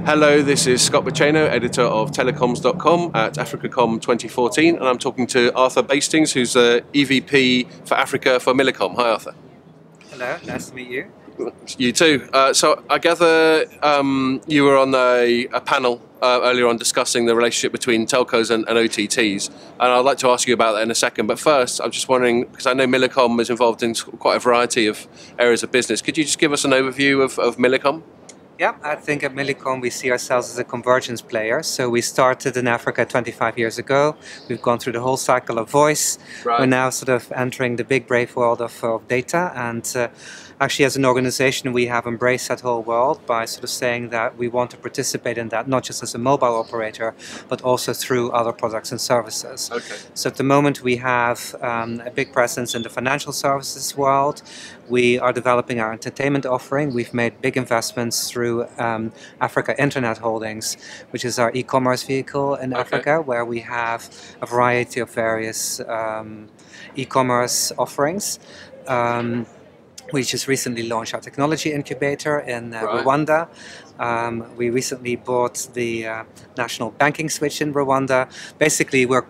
Hello, this is Scott Baceno, editor of telecoms.com at AfricaCom 2014, and I'm talking to Arthur Bastings, who's the EVP for Africa for Millicom. Hi, Arthur. Hello, nice to meet you. You too. So I gather you were on a panel earlier on discussing the relationship between telcos and OTTs, and I'd like to ask you about that in a second. But first, I'm just wondering, because I know Millicom is involved in quite a variety of areas of business, could you just give us an overview of Millicom? Yeah, I think at Millicom we see ourselves as a convergence player. So we started in Africa 25 years ago. We've gone through the whole cycle of voice. Right. We're now sort of entering the big brave world of data. And actually as an organization we have embraced that whole world by sort of saying that we want to participate in that, not just as a mobile operator, but also through other products and services. Okay. So at the moment we have a big presence in the financial services world. We are developing our entertainment offering. We've made big investments through Africa Internet Holdings, which is our e-commerce vehicle in Africa, where we have a variety of various e-commerce offerings. We just recently launched our technology incubator in Rwanda. We recently bought the national banking switch in Rwanda. Basically, we're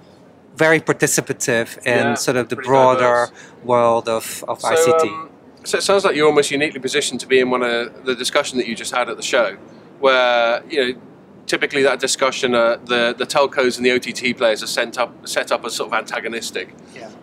very participative in sort of the broader world of ICT. So it sounds like you're almost uniquely positioned to be in one of the discussion that you just had at the show, where typically that discussion, the telcos and the OTT players are set up as sort of antagonistic,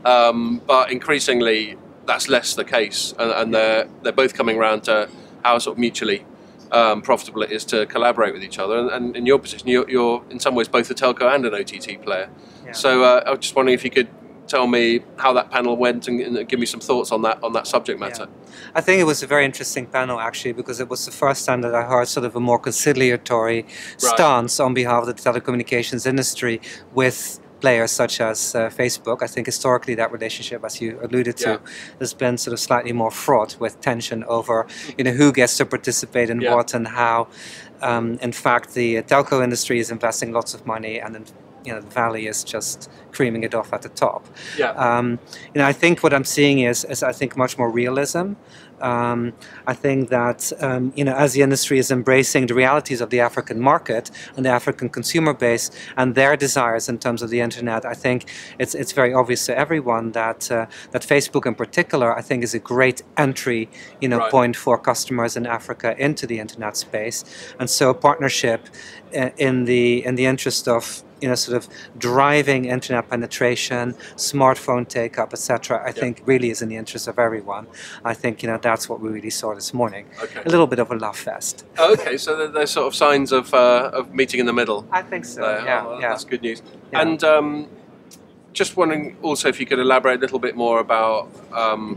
but increasingly that's less the case, and they're both coming around to how sort of mutually profitable it is to collaborate with each other. And in your position, you're in some ways both a telco and an OTT player. Yeah. So I was just wondering if you could tell me how that panel went and give me some thoughts on that subject matter. Yeah. I think it was a very interesting panel actually, because it was the first time that I heard sort of a more conciliatory stance on behalf of the telecommunications industry with players such as Facebook. I think historically that relationship, as you alluded to, has been sort of slightly more fraught with tension over who gets to participate in what and how. In fact, the telco industry is investing lots of money, and the valley is just creaming it off at the top. I think what I'm seeing is I think much more realism. I think that as the industry is embracing the realities of the African market and the African consumer base and their desires in terms of the internet, I think it's very obvious to everyone that that Facebook in particular, I think, is a great entry point for customers in Africa into the internet space. And so partnership in the interest of sort of driving internet penetration, smartphone take-up, etc., I think really is in the interest of everyone. I think that's what we really saw this morning. A little bit of a love fest. Okay, so there's sort of signs of meeting in the middle. I think so. That's good news. Yeah. And just wondering also if you could elaborate a little bit more about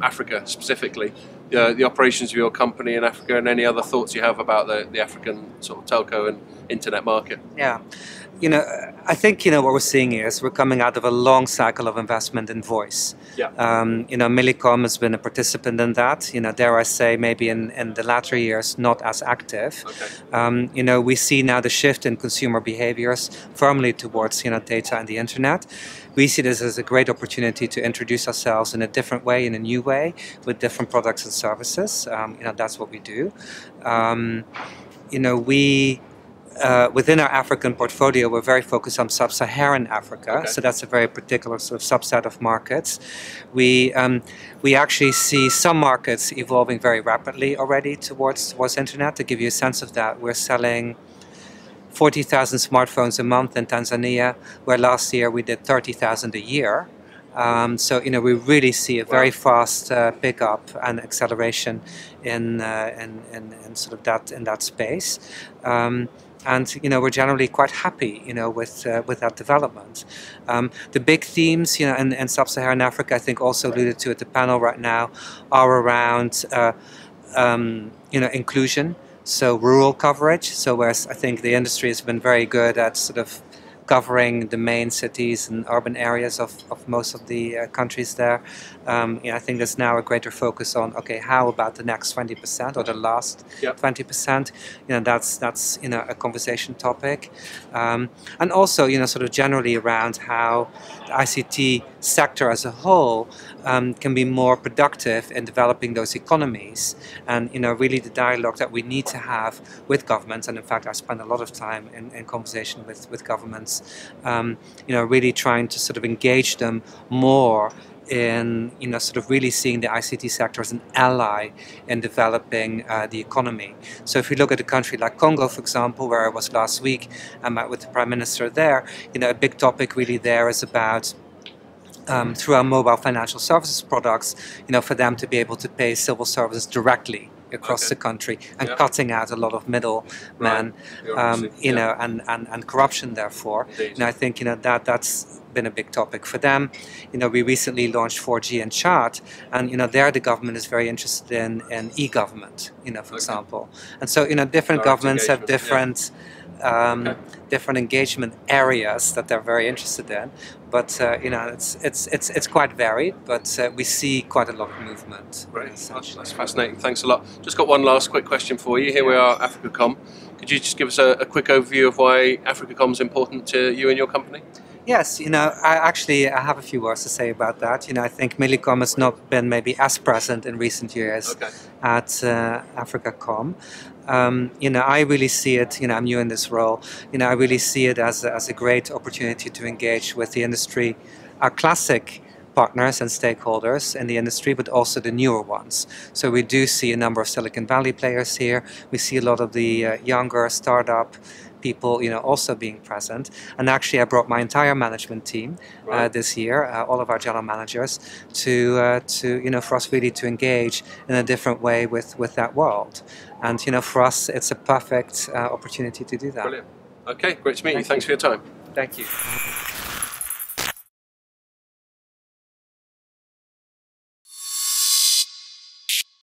Africa specifically, the operations of your company in Africa, and any other thoughts you have about the African sort of telco and internet market. Yeah. I think what we're seeing is we're coming out of a long cycle of investment in voice. Millicom has been a participant in that. Dare I say, maybe in the latter years, not as active. We see now the shift in consumer behaviors firmly towards data and the internet. We see this as a great opportunity to introduce ourselves in a different way, in a new way, with different products and services. That's what we do. Within our African portfolio, we're very focused on sub-Saharan Africa, so that's a very particular sort of subset of markets. We actually see some markets evolving very rapidly already towards internet. To give you a sense of that, we're selling 40,000 smartphones a month in Tanzania, where last year we did 30,000 a year. So we really see a very fast pickup and acceleration in sort of that space. And we're generally quite happy, with that development. The big themes, in sub-Saharan Africa, I think also alluded to at the panel right now, are around, inclusion. So rural coverage. So whereas I think the industry has been very good at sort of covering the main cities and urban areas of most of the countries there. I think there's now a greater focus on, okay, how about the next 20% or the last 20%? That's a conversation topic. And also, sort of generally around how ICT sector as a whole can be more productive in developing those economies. And really the dialogue that we need to have with governments, and in fact I spend a lot of time in conversation with governments, really trying to sort of engage them more in sort of really seeing the ICT sector as an ally in developing the economy. So if we look at a country like Congo, for example, where I was last week, I met with the Prime Minister there, a big topic really there is about through our mobile financial services products, for them to be able to pay civil services directly across the country, and cutting out a lot of middlemen, and corruption. Therefore, I think that's been a big topic for them. We recently launched 4G in Chad, and there the government is very interested in e-government, for example. And so different governments have different different engagement areas that they're very interested in, but it's quite varied, but we see quite a lot of movement. Right. That's fascinating. Thanks a lot. Just got one last quick question for you. Here we are, AfricaCom. Could you just give us a quick overview of why AfricaCom is important to you and your company? Yes, I have a few words to say about that. I think Millicom has not been maybe as present in recent years at AfricaCom. I really see it, I'm new in this role, I really see it as a great opportunity to engage with the industry, our classic partners and stakeholders in the industry, but also the newer ones. So we do see a number of Silicon Valley players here. We see a lot of the younger startup people, also being present. And actually, I brought my entire management team this year, all of our general managers, to for us really to engage in a different way with that world. And for us, it's a perfect opportunity to do that. Brilliant. Okay, great to meet you. Thanks for your time. Thank you.